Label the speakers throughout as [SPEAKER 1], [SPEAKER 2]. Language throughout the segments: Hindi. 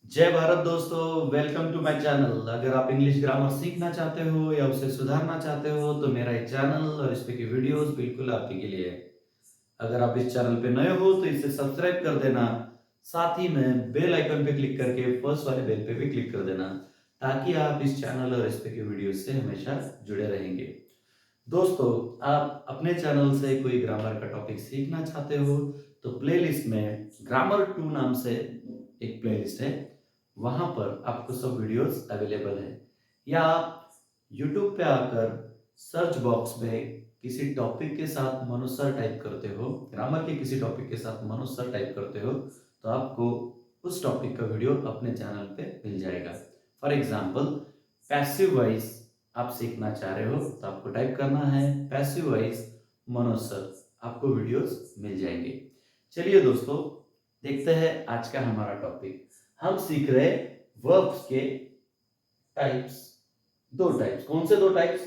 [SPEAKER 1] जय भारत दोस्तों, वेलकम टू माय चैनल। अगर आप इंग्लिश ग्रामर सीखना चाहते हो या उसे सुधारना चाहते हो तो मेरा ये चैनल और इस पे की वीडियोस बिल्कुल आपके के लिए है। अगर आप इस चैनल पे नए हो तो इसे सब्सक्राइब कर देना, साथ ही में बेल आइकन पे क्लिक करके फर्स्ट वाले बेल पे भी क्लिक कर देना, ताकि आप इस चैनल और इस पे की वीडियोस से हमेशा जुड़े रहेंगे। दोस्तों, आप अपने चैनल से कोई ग्रामर का टॉपिक सीखना चाहते हो तो प्लेलिस्ट में ग्रामर 2 नाम से एक प्लेलिस्ट है, वहां पर आपको सब वीडियोस अवेलेबल है। या आप यूट्यूब पे आकर सर्च बॉक्स में किसी टॉपिक के साथ मनु सर टाइप करते हो, ग्रामर के किसी टॉपिक के साथ मनु सर टाइप करते हो तो आपको उस टॉपिक का वीडियो अपने चैनल पे मिल जाएगा। फॉर एग्जाम्पल, पैसिव वॉइस आप सीखना चाह रहे हो तो आपको टाइप करना है पैसिव वॉइस मनोज सर, आपको वीडियोस मिल जाएंगे। चलिए दोस्तों, देखते हैं आज का हमारा टॉपिक। हम सीख रहे वर्ब्स के टाइप्स। दो टाइप्स, कौन से दो types?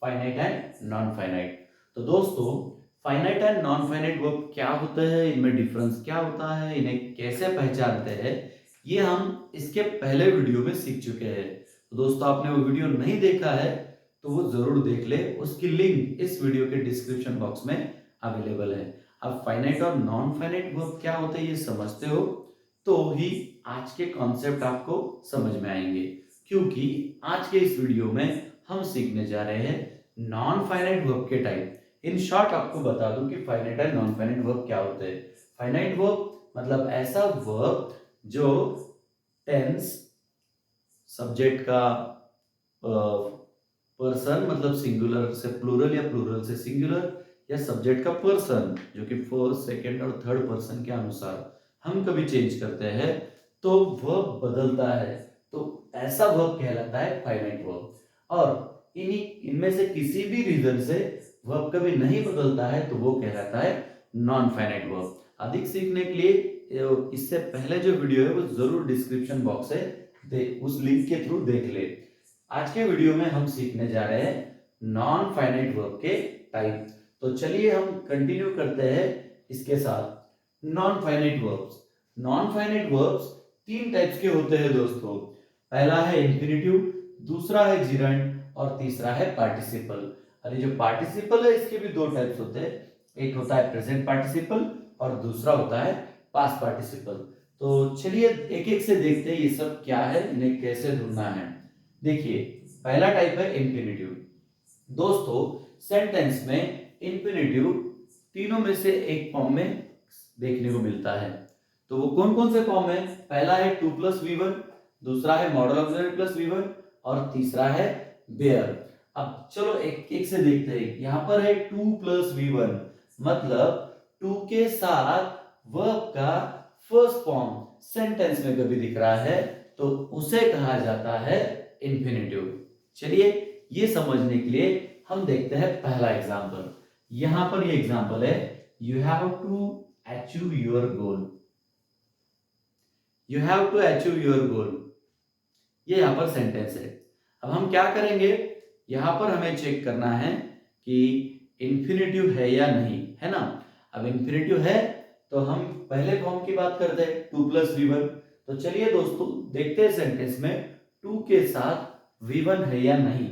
[SPEAKER 1] Finite and non finite. तो दोस्तों, finite and non finite verb क्या होते हैं, इनमें डिफरेंस क्या होता है, इन्हें कैसे पहचानते हैं, ये हम इसके पहले वीडियो में सीख चुके हैं। तो दोस्तों, आपने वो वीडियो नहीं देखा है तो वो जरूर देख ले, उसकी लिंक इस वीडियो के डिस्क्रिप्शन बॉक्स में अवेलेबल है। अब फाइनाइट और नॉन फाइनाइट वर्ब क्या होते हैं ये समझते हो तो ही आज के कॉन्सेप्ट आपको समझ में आएंगे, क्योंकि आज के इस वीडियो में हम सीखने जा रहे हैं नॉन फाइनाइट वर्ब के टाइप। इन शॉर्ट आपको बता दूं कि finite and non finite verb क्या होते हैं। फाइनाइट वर्ब मतलब ऐसा वर्ब जो टेंस, सब्जेक्ट का पर्सन मतलब सिंगुलर से प्लूरल या प्लूरल से सिंगुलर, या सब्जेक्ट का पर्सन जो कि फर्स्ट, सेकंड और थर्ड पर्सन के अनुसार हम कभी चेंज करते हैं तो वर्ब बदलता है, तो ऐसा वर्ब कहलाता है फाइनाइट वर्ब। और इन्हीं इनमें से किसी भी रीजन से वर्ब कभी नहीं बदलता है तो वो कहलाता है नॉन फाइनाइट वर्ब। अधिक सीखने के लिए इससे पहले जो वीडियो है वो जरूर डिस्क्रिप्शन बॉक्स है, उस लिंक के थ्रू देख ले। आज के वीडियो में हम सीखने जा रहे हैं नॉन फाइनाइट वर्ब के टाइप। तो चलिए हम कंटिन्यू करते हैं इसके साथ। Non finite verbs. Non finite verbs तीन टाइप्स के होते हैं दोस्तों। पहला है इंफिनिटिव, दूसरा है जिरंड और तीसरा है पार्टिसिपल। अरे जो पार्टिसिपल है इसके भी दो टाइप्स होते हैं, एक होता है प्रेजेंट पार्टिसिपल और दूसरा होता है पास्ट पार्टिसिपल। तो चलिए एक एक से देखते हैं ये सब क्या है, इन्हें कैसे ढूंढना है। देखिए, पहला टाइप है इंफिनिटिव। दोस्तों, सेंटेंस में इंफिनिटिव तीनों में से एक फॉर्म में देखने को मिलता है। तो वो कौन कौन से फॉर्म है? पहला है टू प्लस वी1, दूसरा है मॉडल ऑक्सिलरी प्लस वी1 और तीसरा है बेयर। अब चलो एक एक से देखते हैं। यहां पर है टू प्लस वी1, मतलब टू के साथ वर्ब का फर्स्ट फॉर्म सेंटेंस में कभी दिख रहा है तो उसे कहा जाता है इंफिनिटिव। चलिए ये समझने के लिए हम देखते हैं पहला एग्जांपल। यहां पर ये एग्जांपल है, you have to achieve your goal. You have to achieve your goal, ये यहां पर सेंटेंस है। अब हम क्या करेंगे, यहां पर हमें चेक करना है कि इंफिनिटिव है या नहीं, है ना। अब इंफिनिटिव है तो हम पहले फॉर्म की बात करते हैं, टू प्लस वी1। तो चलिए दोस्तों देखते हैं सेंटेंस में टू के साथ वी1 है या नहीं।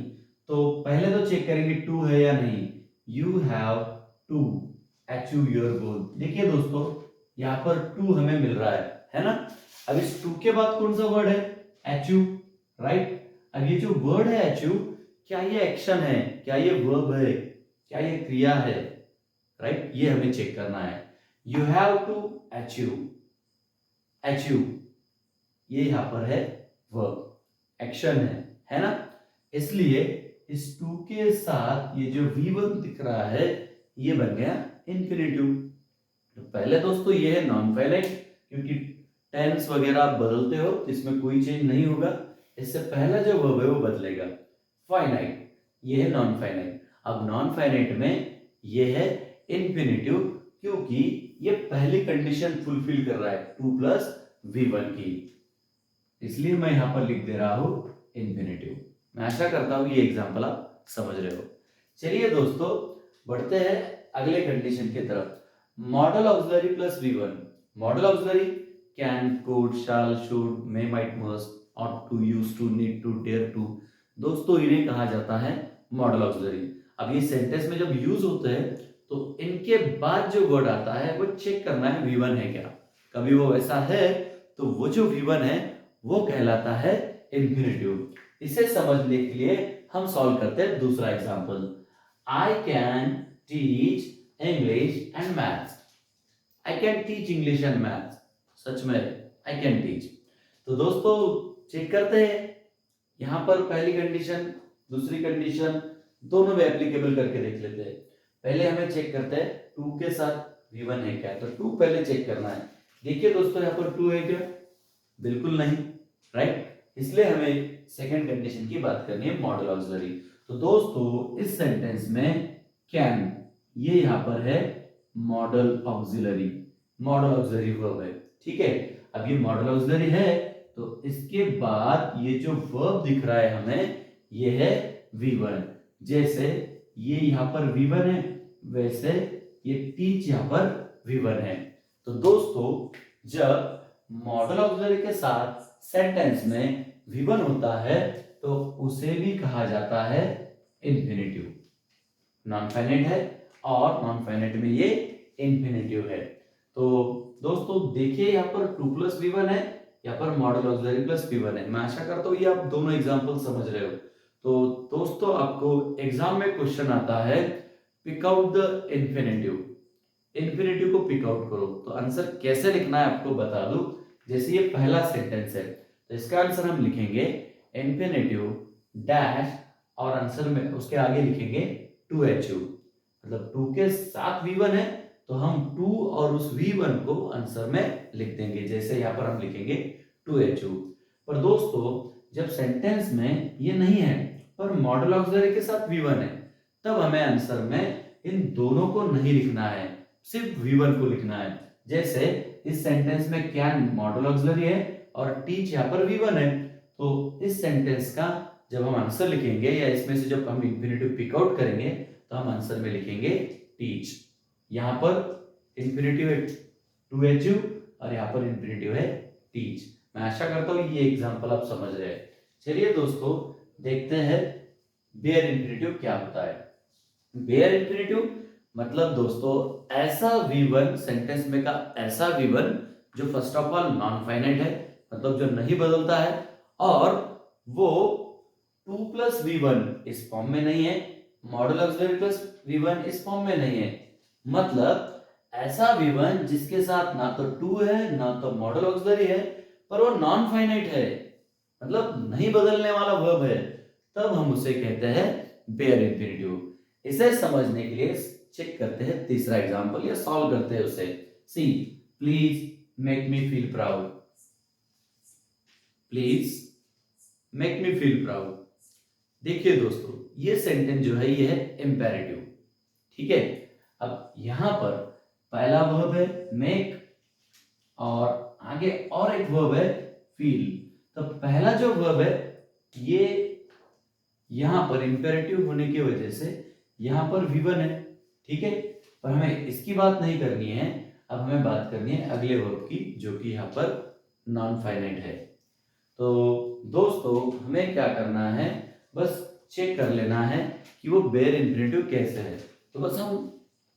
[SPEAKER 1] तो पहले तो चेक करेंगे टू है या नहीं। You have to achieve your goal. देखिए दोस्तों, यहां पर टू हमें मिल रहा है ना। अब इस टू के बाद कौन सा वर्ड है? Achieve, right. अब ये जो वर्ड है अचीव, क्या ये एक्शन है, क्या ये वर्ब है, क्या ये क्रिया है, राइट, ये हमें चेक करना है। You have to achieve, achieve ये यहां पर है वर्ब, एक्शन है ना। इसलिए इस टू के साथ ये जो V1 दिख रहा है ये बन गया इंफिनिटिव। तो पहले दोस्तों ये है नॉन फाइनाइट, क्योंकि टेंस वगैरह आप बदलते हो तो इसमें कोई चेंज नहीं होगा, इससे पहला जो वर्ब है वो बदलेगा। फाइनाइट, ये है नॉन फाइनाइट। अब नॉन फाइनाइट में ये है इंफिनिटिव, क्योंकि ये पहली कंडीशन फुलफिल कर रहा है टू प्लस वी1 की, इसलिए मैं यहां पर लिख दे रहा हूं इंफिनिटिव। मैं आशा करता हूं ये एग्जांपल आप समझ रहे हो। चलिए दोस्तों बढ़ते हैं अगले कंडीशन की तरफ। मॉडल ऑक्सिलरी प्लस वी1। Modal auxiliary can, could, shall, should, may, might, must, ought to, use to, need to, dare to. दोस्तों इन्हें कहा जाता है मॉडल ऑक्सिलरी। अब ये सेंटेंस में जब यूज होते हैं तो इनके बाद जो वर्ड आता है वो चेक करना है V1 है क्या। कभी वो वैसा है तो वो जो V1 है वो कहलाता है इंफिनिटिव। इसे समझने के लिए हम सॉल्व करते हैं दूसरा example. I can teach English and maths. I can teach English and maths. सच में आई कैन टीच। तो दोस्तों चेक करते हैं, यहां पर पहली कंडीशन दूसरी कंडीशन दोनों में एप्लीकेबल करके देख लेते हैं। पहले हमें चेक करते हैं टू के साथ V1 है क्या, तो टू पहले चेक करना है। देखिए दोस्तों यहाँ पर टू है क्या, बिल्कुल नहीं, राइट। इसलिए हमें सेकंड कंडीशन की बात करनी है, मॉडल ऑक्सिलरी। तो दोस्तों इस सेंटेंस में कैन ये यहाँ पर है model auxiliary, model auxiliary verb है, ठीक है। अब ये मॉडल ऑक्सिलरी है तो इसके बाद ये जो वर्ब दिख रहा है हमें ये है V1। जैसे ये यहाँ पर V1 है वैसे ये टीच यहाँ पर V1 है। तो दोस्तों जब मॉडल ऑक्सिलरी के साथ सेंटेंस में V1 होता है तो उसे भी कहा जाता है इंफिनिटिव। नॉन फाइनाइट है और नॉन फाइनाइट में ये इंफिनिटिव है। तो दोस्तों देखिए यहाँ पर 2 + V1 है, यहाँ पर मॉडल ऑक्सिलरी प्लस V1 है। मैं आशा करता हूँ ये आप दोनों एग्जांपल समझ रहे हो। तो दोस्तों आपको एग्जाम में क्वेश्चन आता है pick out the infinitive, infinitive को पिक आउट करो। तो आंसर कैसे लिखना है आपको बता दूं। जैसे ये पहला सेंटेंस है तो इसका आंसर हम लिखेंगे इंफिनिटिव डैश और आंसर में उसके आगे लिखेंगे 2HU। मतलब 2 के साथ V1 है तो हम 2 और उस V1 को आंसर में लिख देंगे। जैसे यहाँ पर हम लिखेंगे 2HU। पर दोस्तों जब सेंटेंस में ये नहीं है पर मॉडल ऑक्सिलरी के साथ V1 है तब हमें आंसर में इन दोनों को नहीं लिखना है, सिर्फ V1 को लिखना है। जैसे इस सेंटेंस में कैन मॉडल ऑक्सिलरी है और टीच यहाँ पर V1 है। तो इस सेंटेंस का जब हम आंसर लिखेंगे या इसमें से जब हम इंफिनिटिव पिक आउट करेंगे तो हम आंसर में लिखेंगे टीच। यहाँ पर इंफिनिटिव है 2HU और यहाँ पर इंफिनिटिव है टीच। मैं आशा करता हूँ ये एग्जांपल आप समझ रहे हैं। चलिए दोस्तों देखते हैं बेयर इंफिनिटिव क्या होता है। बेयर इंफिनिटिव मतलब दोस्तों ऐसा V1 सेंटेंस में का ऐसा V1 जो first of all non finite है, मतलब जो नहीं बदलता है, और वो 2 + V1 इस फॉर्म में नहीं है, मॉडल ऑक्सिलरी प्लस V1 इस फॉर्म में नहीं है। मतलब ऐसा V1 जिसके साथ ना तो 2 है ना तो मॉडल ऑक्सिलरी है पर वो नॉन फाइनाइट है, मतलब नहीं बदलने वाला वर्ब है, तब हम उसे कहते हैं बेयर इंफिनिटिव। इसे समझने के लिए चेक करते हैं तीसरा एग्जांपल या सॉल्व करते हैं उसे। See please make me feel proud, please make me feel proud. देखिए दोस्तों ये सेंटेंस जो है ये है इंपेरेटिव, ठीक है। अब यहां पर पहला वर्ब है मेक और आगे और एक वर्ब है फील। तो पहला जो वर्ब है ये यहां पर इंपेरेटिव होने की वजह से यहां पर V1 है, ठीक है। पर हमें इसकी बात नहीं करनी है, अब हमें बात करनी है अगले वर्ब की जो कि यहाँ पर नॉन फाइनाइट है। तो दोस्तों हमें क्या करना है, बस चेक कर लेना है कि वो बेयर इंफिनिटिव कैसे है। तो बस हम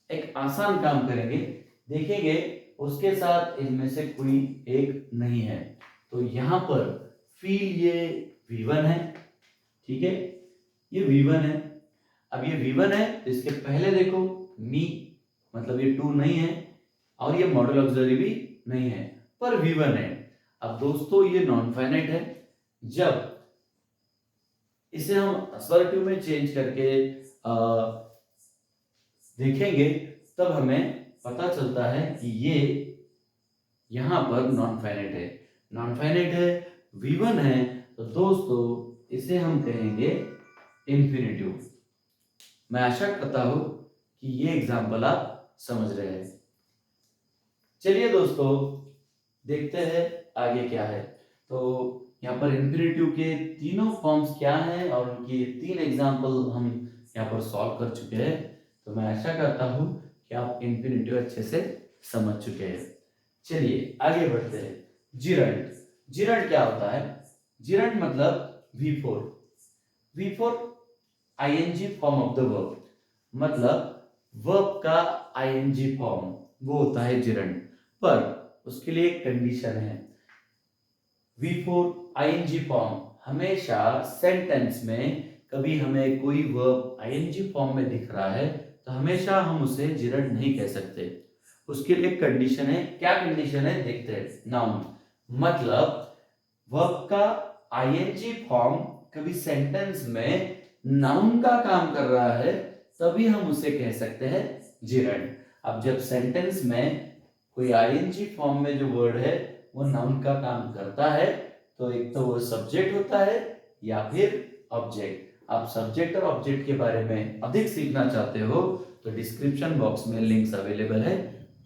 [SPEAKER 1] एक आसान काम करेंगे, देखेंगे उसके साथ इनमें से कोई एक नहीं है। तो यहां पर फील ये V1 है, ठीक है, ये V1 है। अब ये V1 है तो इसके पहले देखो मी, मतलब ये 2 नहीं है और ये मॉडल ऑक्सिलरी भी नहीं है पर V1 है। अब दोस्तों ये नॉन फाइनाइट है, जब इसे हम असर्टिव में चेंज करके देखेंगे तब हमें पता चलता है कि ये यहां पर नॉन फाइनाइट है। नॉन फाइनाइट है, V1 है, तो दोस्तों इसे हम कहेंगे इंफिनिटिव। मैं आशा करता हूं कि ये एग्जांपल आप समझ रहे हैं। चलिए दोस्तों देखते हैं आगे क्या है। तो यहाँ पर इंफिनिटिव के तीनों फॉर्म्स क्या हैं और उनके 3 एग्जांपल हम यहाँ पर सॉल्व कर चुके हैं। तो मैं आशा करता हूँ कि आप इंफिनिटिव अच्छे से समझ चुके हैं। चलिए आगे बढ़ते हैं। जिरंड। जिरंड क्या होता है? जिरंड मतलब V4। V4 ING form of the verb, मतलब वर्ब का आईएनजी फॉर्म वो होता है जिरंड। पर उसके लिए एक कंडीशन है। V4 आईएनजी फॉर्म हमेशा सेंटेंस में, कभी हमें कोई वर्ब आईएनजी फॉर्म में दिख रहा है तो हमेशा हम उसे जिरंड नहीं कह सकते। उसके लिए एक कंडीशन है। क्या कंडीशन है देखते हैं। नाउन मतलब वर्ब का आईएनजी फॉर्म कभी सेंटेंस में नाउन का काम कर रहा है तभी हम उसे कह सकते हैं जिरंड। अब जब सेंटेंस में कोई आईएनजी फॉर्म में जो वर्ड है वो नाउन का काम करता है तो एक तो वो सब्जेक्ट होता है या फिर ऑब्जेक्ट। आप सब्जेक्ट और ऑब्जेक्ट के बारे में अधिक सीखना चाहते हो तो डिस्क्रिप्शन बॉक्स में लिंक्स अवेलेबल है,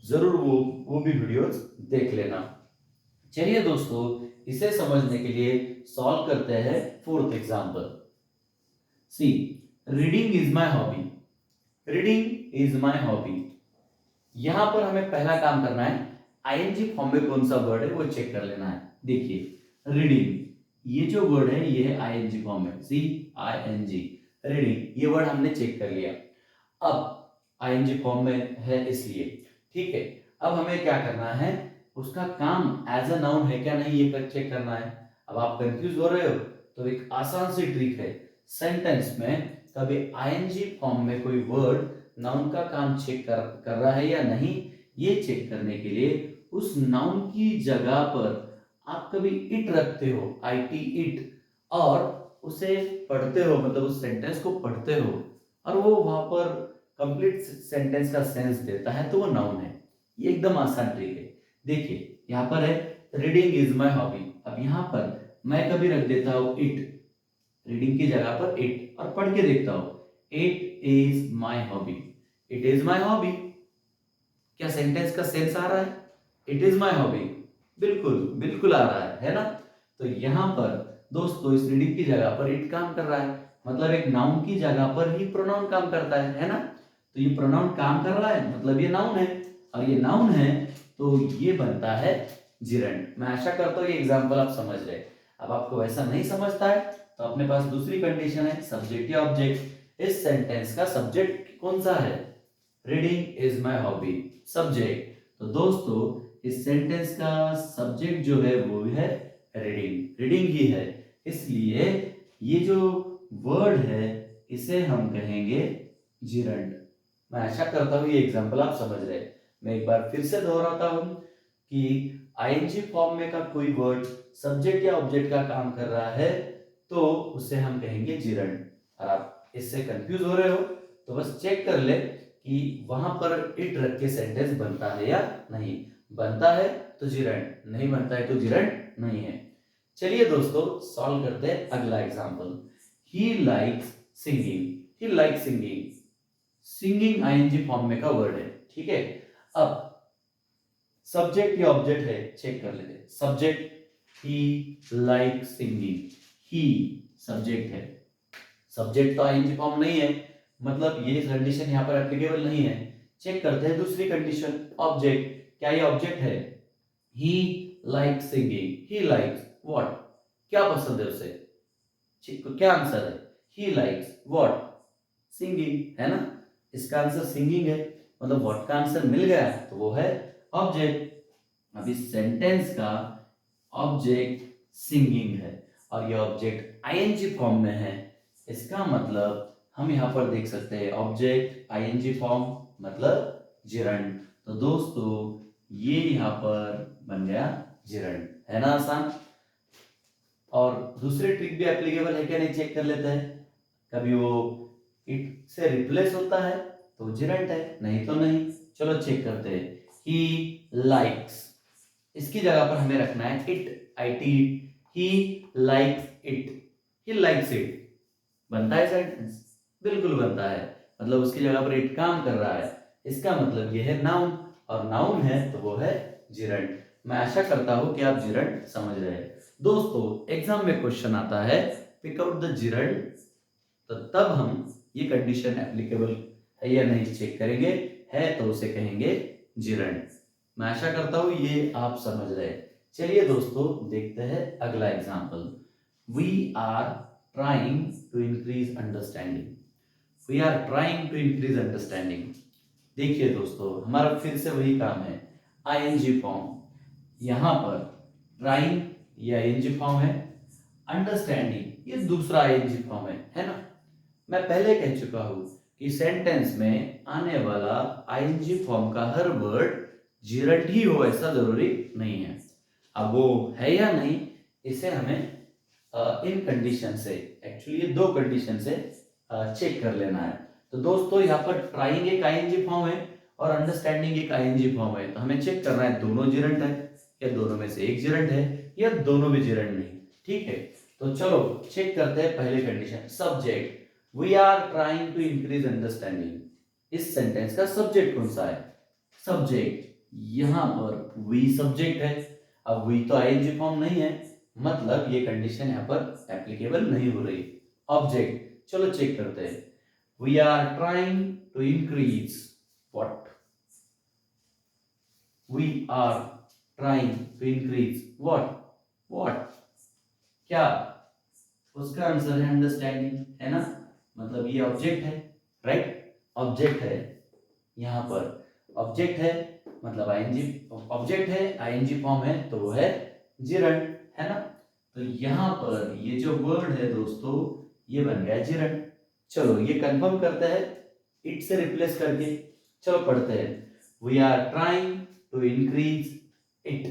[SPEAKER 1] जरूर वो भी वीडियोस देख लेना। चलिए दोस्तों, इसे समझने के लिए सॉल्व करते हैं fourth example. See, reading is my hobby. Reading is my hobby. यहां पर हमें पहला काम करना है, आईएनजी फॉर्म में कौन सा वर्ड है वो चेक कर लेना है। देखिए रीडिंग, ये जो वर्ड है ये है आईएनजी फॉर्म में, CING, रीडिंग। ये वर्ड हमने चेक कर लिया। अब आईएनजी फॉर्म में है इसलिए ठीक है। अब हमें क्या करना है, उसका काम एज अ नाउन है क्या नहीं ये चेक करना है। अब आप कंफ्यूज हो रहे हो तो एक आसान सी ट्रिक है। सेंटेंस में कभी आईएनजी फॉर्म में कोई वर्ड नाउन का काम चेक कर रहा है या नहीं, ये चेक करने के लिए उस नाउन की जगह पर आप कभी इट रखते हो, IT इट, और उसे पढ़ते हो, मतलब उस सेंटेंस को पढ़ते हो और वो वहां पर कंप्लीट सेंटेंस का सेंस देता है तो वो नाउन है। ये एकदम आसान ट्रिक है। देखिए यहाँ पर है रीडिंग इज माय हॉबी। अब यहाँ पर मैं कभी रख देता हूँ इट, रीडिंग की जगह पर इट, और पढ़ के देखता हूँ it is my hobby. It is my hobby, क्या सेंटेंस का सेंस आ रहा है? इट इज माय हॉबी, बिल्कुल बिल्कुल आ रहा है ना। तो यहाँ पर दोस्तों इस रीडिंग की जगह पर इट काम कर रहा है, मतलब एक नाउन की जगह पर ही प्रोनाउन काम करता है ना। तो ये प्रोनाउन काम कर रहा है मतलब ये नाउन है, और ये नाउन है तो ये बनता है जिरंड। मैं आशा करता हूँ ये एग्जांपल आप समझ रहे। अब आपको वैसा नहीं समझता है तो अपने पास दूसरी कंडीशन है, सब्जेक्ट या ऑब्जेक्ट। इस सेंटेंस का सब्जेक्ट कौन सा है? Reading is my hobby, subject. तो दोस्तों इस सेंटेंस का सब्जेक्ट जो है वो है रीडिंग, रीडिंग ही है, इसलिए ये जो वर्ड है इसे हम कहेंगे जिरंड। मैं आशा करता हूं ये एग्जांपल आप समझ रहे। मैं एक बार फिर से दोहराता हूं कि आईएनजी फॉर्म में का कोई वर्ड सब्जेक्ट या ऑब्जेक्ट का काम कर रहा है तो उसे हम कहेंगे जिरंड। और आप इससे कंफ्यूज हो रहे हो तो बस चेक कर ले कि वहां पर इट रख के सेंटेंस बनता है या नहीं। बनता है तो जिरंड, नहीं बनता है तो जिरंड नहीं है। चलिए दोस्तों सॉल्व करते हैं अगला example. He likes singing. He likes singing, singing ING form में का वर्ड है, ठीक है। अब सब्जेक्ट या ऑब्जेक्ट है, चेक कर लेते हैं। सब्जेक्ट ही लाइक सिंगिंग, ही सब्जेक्ट है। सब्जेक्ट तो आईएनजी फॉर्म नहीं है, मतलब ये कंडीशन यहाँ पर एप्लीकेबल नहीं है। चेक करते हैं दूसरी कंडीशन, ऑब्जेक्ट। क्या ये ऑब्जेक्ट है? ही likes singing, he likes what, क्या पसंद है उसे? तो क्या आंसर है? ही लाइक्स व्हाट, सिंगिंग, है ना। इसका आंसर सिंगिंग है, मतलब व्हाट का आंसर मिल गया तो वो है ऑब्जेक्ट। अब इस सेंटेंस का ऑब्जेक्ट सिंगिंग है और ये ऑब्जेक्ट आईएनजी फॉर्म में है। इसका मतलब हम यहाँ पर देख सकते हैं ऑब्जेक्ट आईएनजी फॉर्म मतलब जिरंड। तो दोस्तों ये यहाँ पर बन गया जिरंड, है ना आसान। और दूसरी ट्रिक भी एप्लीकेबल है क्या नहीं चेक कर लेते हैं। कभी वो इट से रिप्लेस होता है तो जिरंड है, नहीं तो नहीं। चलो चेक करते हैं। ही लाइक्स, इसकी जगह पर हमें रखना है it, IT। He likes it, he likes it, बनता है सेंटेंस? बिल्कुल बनता है, मतलब उसकी जगह पर इट काम कर रहा है। इसका मतलब ये है नाउन, और नाउन है तो वो है जिरंड। मैं आशा करता हूं कि आप जिरंड समझ रहे हैं। दोस्तों एग्जाम में क्वेश्चन आता है पिक आउट द जिरंड, तो तब हम ये कंडीशन एप्लीकेबल है या नहीं चेक करेंगे, है तो उसे कहेंगे जिरंड। मैं आशा करता हूं ये आप समझ रहे हैं। चलिए दोस्तों देखते हैं अगला example. We are trying to increase understanding. We are trying to increase understanding. देखिए दोस्तों हमारा फिर से वही काम है, आईएनजी फॉर्म। यहां पर ट्राइंग ये आईएनजी फॉर्म है, अंडरस्टैंडिंग ये दूसरा आईएनजी फॉर्म है ना। मैं पहले कह चुका हूं कि सेंटेंस में आने वाला आईएनजी फॉर्म का हर वर्ड जिरंड ही हो ऐसा जरूरी नहीं है। अब वो है या नहीं इसे हमें इन कंडीशन से, एक्चुअली ये दो कंडीशन से चेक कर लेना है। तो दोस्तों यहाँ पर ट्राइंग एक आईएनजी फॉर्म है और अंडरस्टैंडिंग एक आईएनजी फॉर्म है, तो हमें चेक करना है दोनों जिरंड है या दोनों में से एक जिरंड है या दोनों भी जिरंड नहीं। ठीक है, तो चलो चेक करते हैं पहले condition. Subject, we are trying to increase understanding. इस सेंटेंस का सब्जेक्ट कौन सा है? सब्जेक्ट, यहां पर वी सब्जेक्ट है। अब वी तो आईएनजी फॉर्म नहीं है, मतलब ये कंडीशन यहाँ पर एप्लीकेबल नहीं हो रही। ऑब्जेक्ट, चलो चेक करते हैं। We are trying to increase what? We are trying to increase what? What क्या? उसका आंसर है अंडरस्टैंडिंग, है ना। मतलब ये ऑब्जेक्ट है, राइट। ऑब्जेक्ट है, यहां पर ऑब्जेक्ट है मतलब आईएनजी ऑब्जेक्ट है, आईएनजी फॉर्म है तो वो है जिरंड, है ना। तो यहां पर ये जो वर्ड है दोस्तों ये बन गया जिरंड। चलो ये कंफर्म करते हैं इट से रिप्लेस करके। चलो पढ़ते हैं। We are trying to increase it,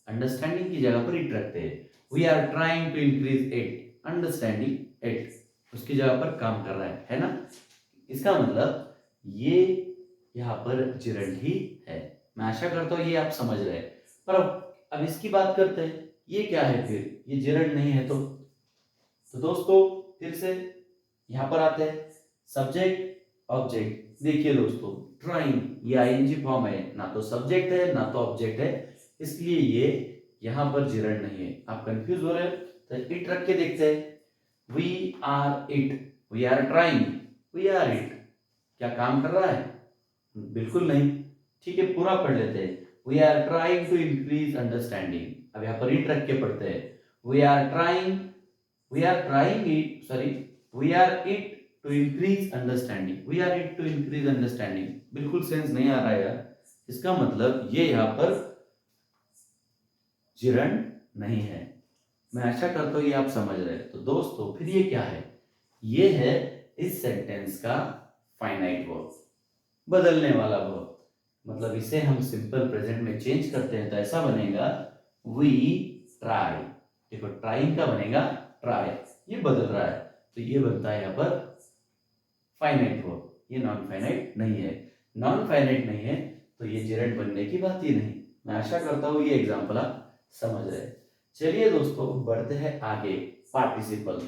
[SPEAKER 1] understanding की जगह पर इट रखते हैं। We are trying to increase it, understanding it उसकी जगह पर काम कर रहा है ना। इसका मतलब ये यहाँ पर जिरंड ही है। मैं आशा करता हूँ ये आप समझ रहे हैं। पर अब इसकी बात करते हैं, ये क्या है फिर? ये जिरंड नहीं है तो दोस्तों फिर से यहाँ पर आते हैं सब्जेक्ट ऑब्जेक्ट। देखिए दोस्तों ट्राइंग ये आईएनजी फॉर्म है, ना तो सब्जेक्ट है ना तो ऑब्जेक्ट है, इसलिए ये यहाँ पर जिरंड नहीं है। आप कंफ्यूज हो रहे हैं तो इट रख के देखते हैं। We are it, we are trying, we are it क्या काम कर रहा है? बिल्कुल नहीं। ठीक है, पूरा पढ़ लेते हैं। We are trying to increase understanding, अब यहाँ पर इट रख के पढ़ते हैं। We are trying it, sorry, we are it to increase understanding, we are it to increase understanding. बिल्कुल सेंस नहीं आ रहा है यार। इसका मतलब ये यहाँ पर जिरंड नहीं है। मैं आशा करता हूँ ये आप समझ रहे हैं। तो दोस्तों फिर ये क्या है? ये है इस सेंटेंस का फाइनाइट वर्ब, बदलने वाला वर्ब। मतलब इसे हम सिंपल प्रेजेंट में चेंज करते हैं तो ऐसा बनेगा वी ट्राई। देखो ट्राइंग का बनेगा ट्राई, ये बदल रहा है तो ये बनता है यहाँ पर फाइनाइट वर्ब। ये नॉन फाइनाइट नहीं है। नॉन फाइनाइट नहीं है तो ये जिरंड बनने की बात ही नहीं। मैं आशा करता हूँ ये एग्जांपल आप समझ रहे हैं। चलिए दोस्तों बढ़ते हैं आगे। पार्टिसिपल,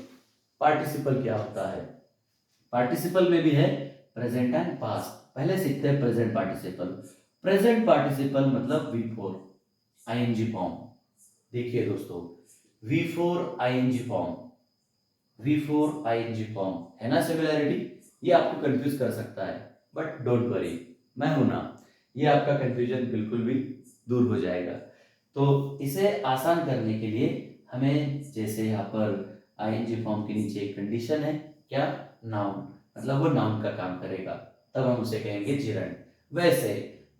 [SPEAKER 1] पार्टिसिपल क्या होता है? पार्टिसिपल में भी है प्रेजेंट एंड पास्ट। पहले सीखते हैं प्रेजेंट पार्टिसिपल। प्रेजेंट पार्टिसिपल मतलब वी फोर आईएनजी फॉर्म। देखिए दोस्तों V four ING form, V four ING form है ना। सिमिलैरिटी ये आपको कंफ्यूज कर सकता है बट डोंट वरी, मैं हूं ना, ये आपका कंफ्यूजन बिल्कुल भी दूर हो जाएगा। तो इसे आसान करने के लिए हमें जैसे यहाँ पर आईएनजी फॉर्म के नीचे एक कंडीशन है, क्या? नाउन, मतलब वो नाउन का काम करेगा, तब हम उसे कहेंगे जिरंड। वैसे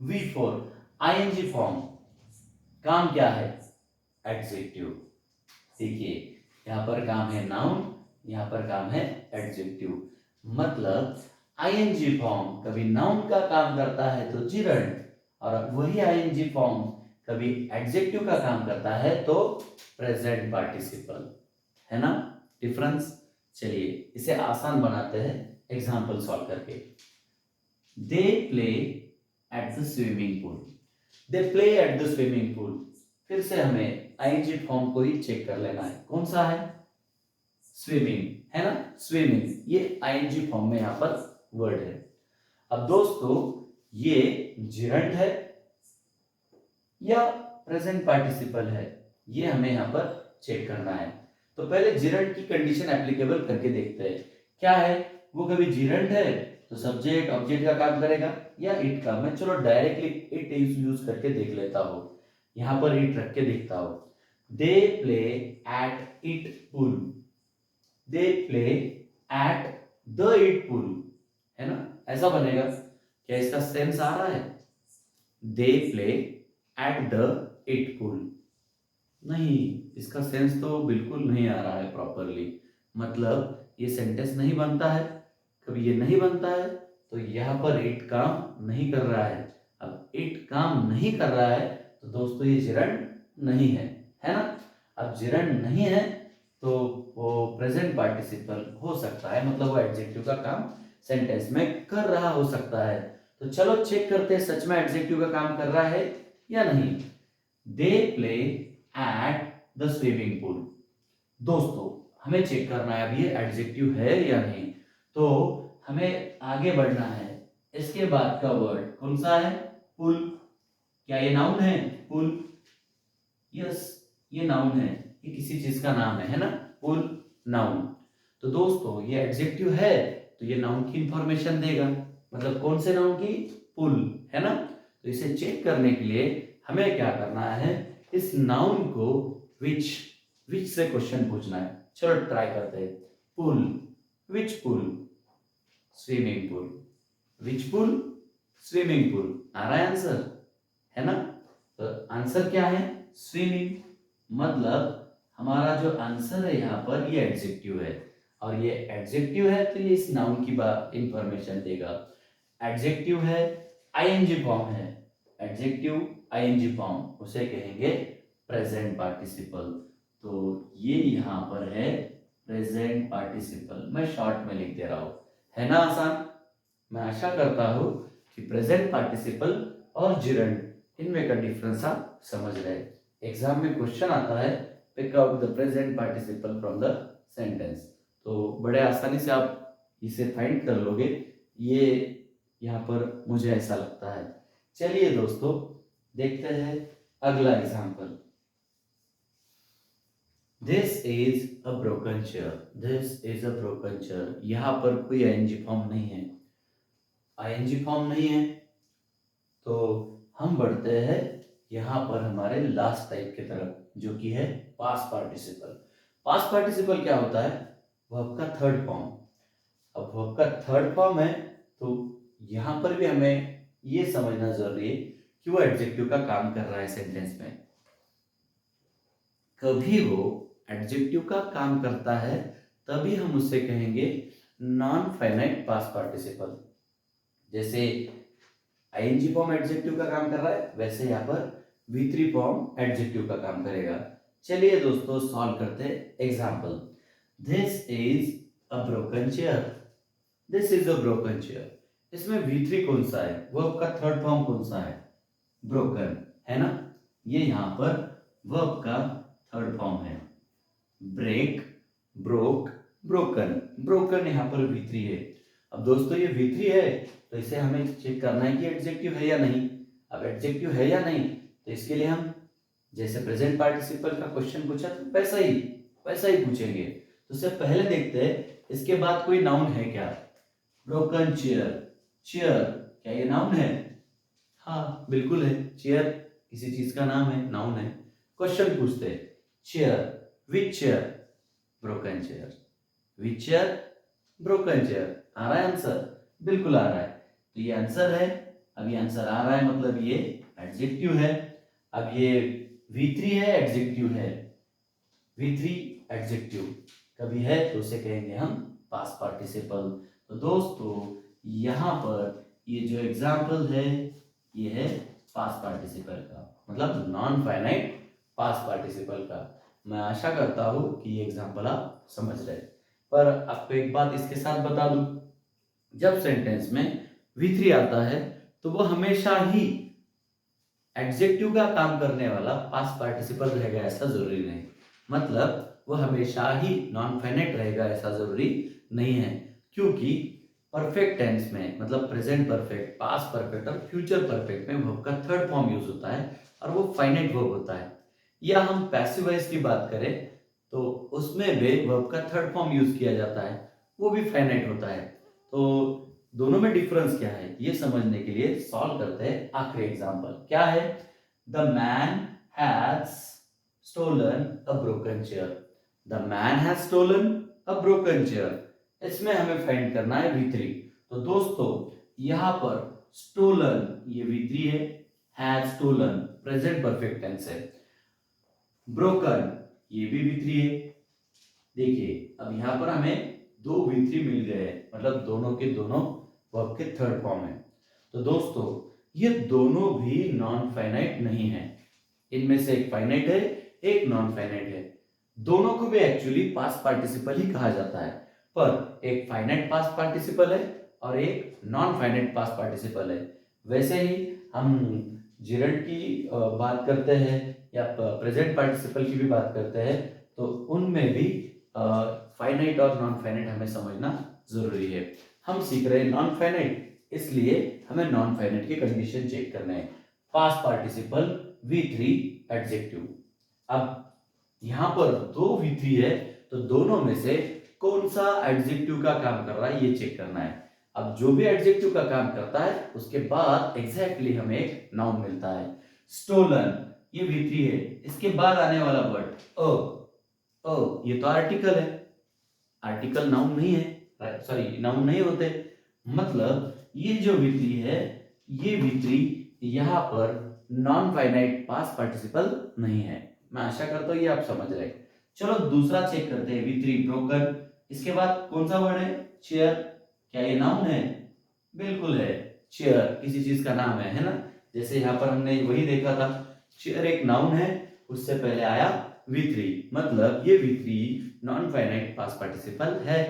[SPEAKER 1] वी फोर आईएनजी फॉर्म काम क्या है? एडजेक्टिव। देखिए यहाँ पर काम है नाउन, यहाँ पर काम है एडजेक्टिव। मतलब आईएनजी फॉर्म कभी नाउन का काम करता है तो जिरंड, और वही आईएनजी फॉर्म कभी एडजेक्टिव का काम करता है तो प्रेजेंट पार्टिसिपल, है ना डिफरेंस। चलिए इसे आसान बनाते हैं एग्जांपल सॉल्व करके। They play at the swimming pool, they play at the swimming pool. फिर से हमें आईएनजी फॉर्म को ही चेक कर लेना है, कौन सा है? स्विमिंग, है ना। स्विमिंग ये आईएनजी फॉर्म में यहां पर वर्ड है। अब दोस्तों ये जिरंड है या प्रेजेंट पार्टिसिपल है, ये हमें यहां पर चेक करना है। तो पहले जिरंड की कंडीशन एप्लीकेबल करके देखते हैं क्या है। वो कभी जिरंड है तो सब्जेक्ट ऑब्जेक्ट का काम करेगा या इट का। मैं चलो डायरेक्टली इट यूज करके देख लेता हूं। यहाँ पर इट रख के देखता हो। They play at it pool, they play at the it pool, है ना, ऐसा बनेगा। क्या इसका सेंस आ रहा है? They play at the it pool, नहीं, इसका सेंस तो बिल्कुल नहीं आ रहा है प्रॉपरली, मतलब ये सेंटेंस नहीं बनता है। कभी ये नहीं बनता है तो यहाँ पर इट काम नहीं कर रहा है। अब इट काम नहीं कर रहा है तो दोस्तों ये जिरंड नहीं है ना। अब जिरंड नहीं है तो वो प्रेजेंट पार्टिसिपल हो सकता है, मतलब वो एडजेक्टिव का काम सेंटेंस में कर रहा हो सकता है। तो चलो चेक करते हैं सच में एडजेक्टिव का काम कर रहा है या नहीं। They play at the swimming pool, दोस्तों हमें चेक करना है अब ये एडजेक्टिव है या नहीं। तो हमें आगे बढ़ना है, इसके बाद का वर्ड कौन सा है? पुल। क्या ये नाउन है? पुल, यस ये नाउन है, ये किसी चीज का नाम है ना, पुल नाउन। तो दोस्तों ये एडजेक्टिव है तो ये नाउन की इंफॉर्मेशन देगा, मतलब कौन से नाउन की? पुल, है ना। तो इसे चेक करने के लिए हमें क्या करना है, इस नाउन को विच से क्वेश्चन पूछना है। चलो ट्राई करते हैं। Pool, which pool? Swimming pool. Which pool? Swimming pool. आ रहा है आंसर, है ना। तो आंसर क्या है? स्विमिंग। मतलब हमारा जो आंसर है यहाँ पर ये एडजेक्टिव है, और ये एडजेक्टिव है तो ये इस नाउन की बात इंफॉर्मेशन देगा। एडजेक्टिव है, आईएनजी फॉर्म है, एडजेक्टिव आईएनजी फॉर्म, उसे कहेंगे प्रेजेंट पार्टिसिपल। तो ये यहाँ पर है प्रेजेंट पार्टिसिपल, मैं शॉर्ट में लिख दे रहा हूं, है ना आसान। मैं आशा करता हूं कि प्रेजेंट पार्टिसिपल और जिरंड इनमें का डिफरेंस आप समझ रहे। एग्जाम में क्वेश्चन आता है pick out the present participle from the sentence, तो बड़े आसानी से आप इसे फाइंड कर लोगे, ये यहाँ पर मुझे ऐसा लगता है। चलिए दोस्तों देखते हैं अगला example. This is a broken chair, this is a broken chair, यहाँ पर कोई आईएनजी फॉर्म नहीं है, आईएनजी फॉर्म नहीं है। तो हम बढ़ते हैं यहाँ पर हमारे लास्ट टाइप की तरफ, जो कि है पास्ट पार्टिसिपल। पास्ट पार्टिसिपल क्या होता है? वर्ब का थर्ड फॉर्म। अब वर्ब का थर्ड फॉर्म है तो यहाँ पर भी हमें ये समझना जरूरी है कि वो एडजेक्टिव का काम कर रहा है सेंटेंस में। कभी वो एडजेक्टिव का काम करता है तभी हम उससे कहेंगे नॉन फाइनाइट पास्ट पार्टिसिपल। जैसे आईएनजी फॉर्म एडजेक्टिव का काम कर रहा है, वैसे यहाँ पर V3 फॉर्म एडजेक्टिव का काम करेगा। चलिए दोस्तों सॉल्व करते हैं example. This is a broken chair, this is a broken chair, इसमें V3 कौन सा है? वर्ब का थर्ड फॉर्म कौन सा है? ब्रोकन, है ना। ये यहाँ पर वर्ब का थर्ड फॉर्म है। ब्रेक, ब्रोक, ब्रोकन, ब्रोकन यहाँ पर V3 है। अब दोस्तों ये V3 है तो इसे हमें चेक करना है कि एडजेक्टिव है या नहीं। अब एडजेक्टिव है या नहीं तो इसके लिए हम जैसे प्रेजेंट पार्टिसिपल का क्वेश्चन पूछा तो वैसा ही पूछेंगे। तो उससे पहले देखते हैं इसके बाद कोई नाउन है क्या। ब्रोकन चेयर, चेयर क्या ये नाउन है? हाँ बिल्कुल है, चेयर किसी चीज का नाम है, नाउन है। क्वेश्चन पूछते हैं chair, which chair? Broken chair, which chair? Broken chair. आ रहा है आंसर? बिल्कुल आ रहा है। तो ये आंसर है। अब ये आंसर आ रहा है मतलब ये एडजेक्टिव है। अब ये V3 है, एडजेक्टिव है, V3 एडजेक्टिव कभी है तो उसे कहेंगे हम पास्ट पार्टिसिपल। तो दोस्तों यहाँ पर ये जो एग्जाम्पल है ये है पास्ट पार्टिसिपल का, मतलब नॉन फाइनाइट पास्ट पार्टिसिपल का। मैं आशा करता हूँ कि ये एग्जाम्पल आप समझ रहे। पर आपको एक बात इसके साथ बता दूं, जब सेंटेंस में V3 आता है तो वो हमेशा ही एडजेक्टिव का काम करने वाला पास्ट पार्टिसिपल रहेगा ऐसा जरूरी नहीं, मतलब वो हमेशा ही नॉन फाइनाइट रहेगा ऐसा जरूरी नहीं है। क्योंकि परफेक्ट टेंस में मतलब प्रेजेंट परफेक्ट, पास्ट परफेक्ट और फ्यूचर परफेक्ट में वर्ब का थर्ड फॉर्म यूज होता है और वो फाइनाइट वर्ब होता है। या हम पैसिव वॉइस की बात करें तो उसमें भी वर्ब का थर्ड फॉर्म यूज किया जाता है, वो भी फाइनाइट होता है। तो दोनों में डिफरेंस क्या है ये समझने के लिए सॉल्व करते हैं आखिरी एग्जांपल। क्या है? The man has stolen a broken chair. The man has stolen a broken chair. इसमें हमें फाइंड करना है V3। तो दोस्तों यहाँ पर stolen ये V3 है, has stolen present perfect tense है, broken ये भी V3 है। देखिए अब यहाँ पर हमें दो V3 मिल गए हैं, मतलब दोनों के दोनों वर्ब के थर्ड फॉर्म है। तो दोस्तों ये दोनों भी नॉन फाइनाइट नहीं है, इनमें से एक फाइनाइट है एक नॉन फाइनाइट है। दोनों को भी एक्चुअली पास्ट पार्टिसिपल ही कहा जाता है, पर एक फाइनाइट पास्ट पार्टिसिपल है और एक नॉन फाइनाइट पास्ट पार्टिसिपल है। वैसे ही हम जिरंड की बात करते हैं या प्रेजेंट पार्टिसिपल की भी बात करते हैं, तो उनमें भी फाइनाइट और नॉन फाइनाइट हमें समझना जरूरी है। हम सीख रहे हैं नॉन फाइनाइट, इसलिए हमें नॉन फाइनाइट के कंडीशन चेक करने हैं। Past participle V3 adjective. अब यहां पर दो V3 है, तो दोनों में से कौन सा एडजेक्टिव का काम कर रहा है ये चेक करना है। अब जो भी एडजेक्टिव का काम करता है उसके बाद एग्जैक्टली हमें एक नाउन मिलता है। स्टोलन ये V3 है, इसके बाद आने वाला वर्ड ये तो आर्टिकल है, आर्टिकल नाउन नहीं है, सॉरी नाउन नहीं होते। मतलब ये जो V3 है, ये V3 यहाँ पर नॉन फाइनाइट पास्ट पार्टिसिपल नहीं है। मैं आशा करता हूँ ये आप समझ रहे। चलो दूसरा चेक करते हैं, V3 ब्रोकन। इसके बाद कौन सा वर्ड है? चेयर। क्या ये नाउन है? बिल्कुल है, चेयर किसी चीज का नाम है ना। जैसे यहाँ पर हमने वही देखा था, चेयर एक नाउन है, उससे पहले आया V3, मतलब ये V3 non finite past participle है।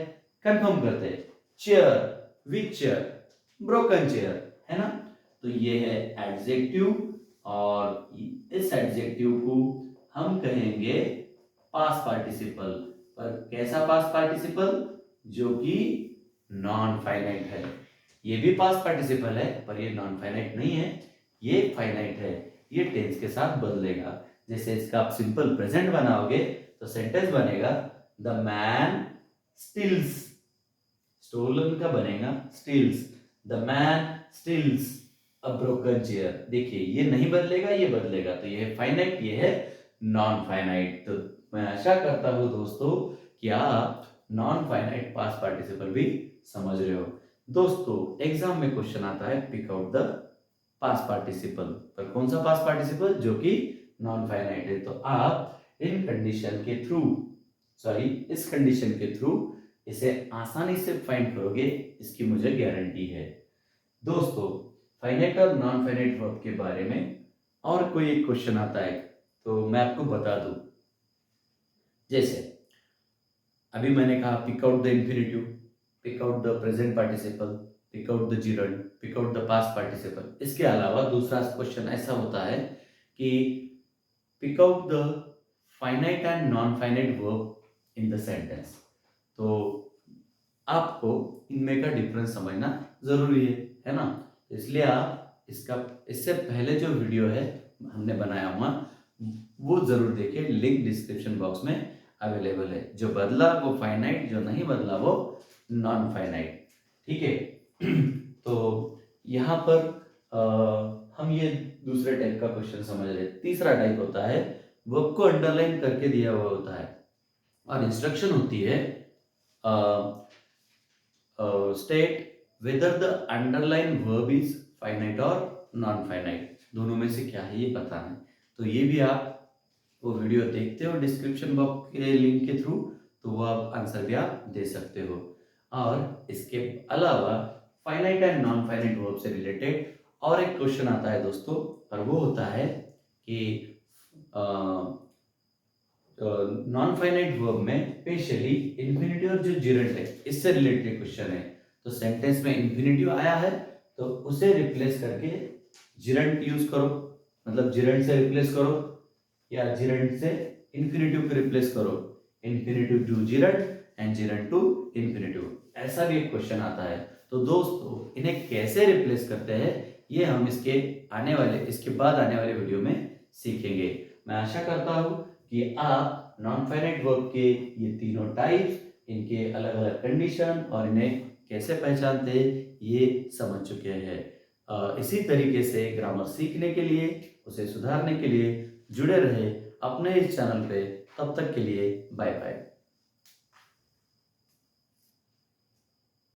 [SPEAKER 1] कंफर्म करते हैं, chair, which chair, broken chair, है ना। तो ये है एडजेक्टिव और इस एडजेक्टिव को हम कहेंगे पास्ट पार्टिसिपल। पर कैसा पास्ट पार्टिसिपल? जो कि नॉन फाइनाइट है। ये भी पास्ट पार्टिसिपल है पर ये नॉन फाइनाइट नहीं है, ये फाइनाइट है। ये टेंस के साथ बदलेगा। जैसे इसका आप सिंपल प्रेजेंट बनाओगे तो सेंटेंस बनेगा द मैन स्टील्स। स्टोलन का बनेगा steals, the man steals a broken chair. देखिए ये नहीं बदलेगा, ये बदलेगा। तो ये है फाइनाइट, ये है नॉन फाइनाइट। तो मैं आशा करता हूं दोस्तों कि आप नॉन फाइनाइट पास्ट पार्टिसिपल भी समझ रहे हो। दोस्तों एग्जाम में क्वेश्चन आता है pick out the past participle, पर कौन सा पास्ट पार्टिसिपल? जो कि नॉन फाइनाइट है। तो आप इन कंडीशन के थ्रू, सॉरी इस कंडीशन के थ्रू इसे आसानी से फाइंड करोगे, इसकी मुझे गारंटी है। दोस्तों फाइनाइट और नॉन फाइनाइट वर्ब के बारे में और कोई एक क्वेश्चन आता है तो मैं आपको बता दूं। जैसे अभी मैंने कहा pick out the infinitive, pick out the present participle, pick out the gerund, pick out the past participle. इसके अलावा दूसरा क्वेश्चन ऐसा होता है कि pick out the finite and non finite verb in the sentence. तो आपको इनमें का डिफरेंस समझना जरूरी है ना। इसलिए आप इससे पहले जो वीडियो है हमने बनाया हुआ वो जरूर देखिए, लिंक डिस्क्रिप्शन बॉक्स में अवेलेबल है। जो बदला वो फाइनाइट, जो नहीं बदला वो नॉन फाइनाइट, ठीक है। तो यहाँ पर हम ये दूसरे टाइप का क्वेश्चन समझ रहे। तीसरा टाइप होता है वर्ब को अंडरलाइन करके दिया हुआ होता है और इंस्ट्रक्शन होती है state whether the underline verb is finite और नॉन फाइनाइट। दोनों में से क्या है ये बताना है। तो ये भी आप वो वीडियो देखते हो डिस्क्रिप्शन बॉक्स के लिंक के थ्रू, तो वो आप आंसर भी आप दे सकते हो। और इसके अलावा finite and non finite verb से रिलेटेड और एक क्वेश्चन आता है दोस्तों, और वो होता है कि नॉन फाइनाइट वर्ब में स्पेशली इन्फिनिटिव और जो जिरंट है इससे रिलेटेड क्वेश्चन है। तो सेंटेंस में इन्फिनिटिव आया है तो उसे रिप्लेस करके जिरंट यूज करो, मतलब जिरंट से रिप्लेस करो या जिरंट से इन्फिनिटिव को रिप्लेस करो। Infinitive to gerund and gerund to infinitive, ऐसा भी एक क्वेश्चन आता है। तो दोस्तों इन्हें कैसे रिप्लेस करते हैं ये हम इसके बाद आने वाले वीडियो में सीखेंगे। मैं आशा करता हूँ कि आप नॉन फाइनाइट वर्ब के ये तीनों टाइप्स, इनके अलग अलग कंडीशन और इन्हें कैसे पहचानते हैं ये समझ चुके हैं। इसी तरीके से ग्रामर सीखने के लिए, उसे सुधारने के लिए जुड़े रहे अपने इस चैनल पे। तब तक के लिए बाय बाय।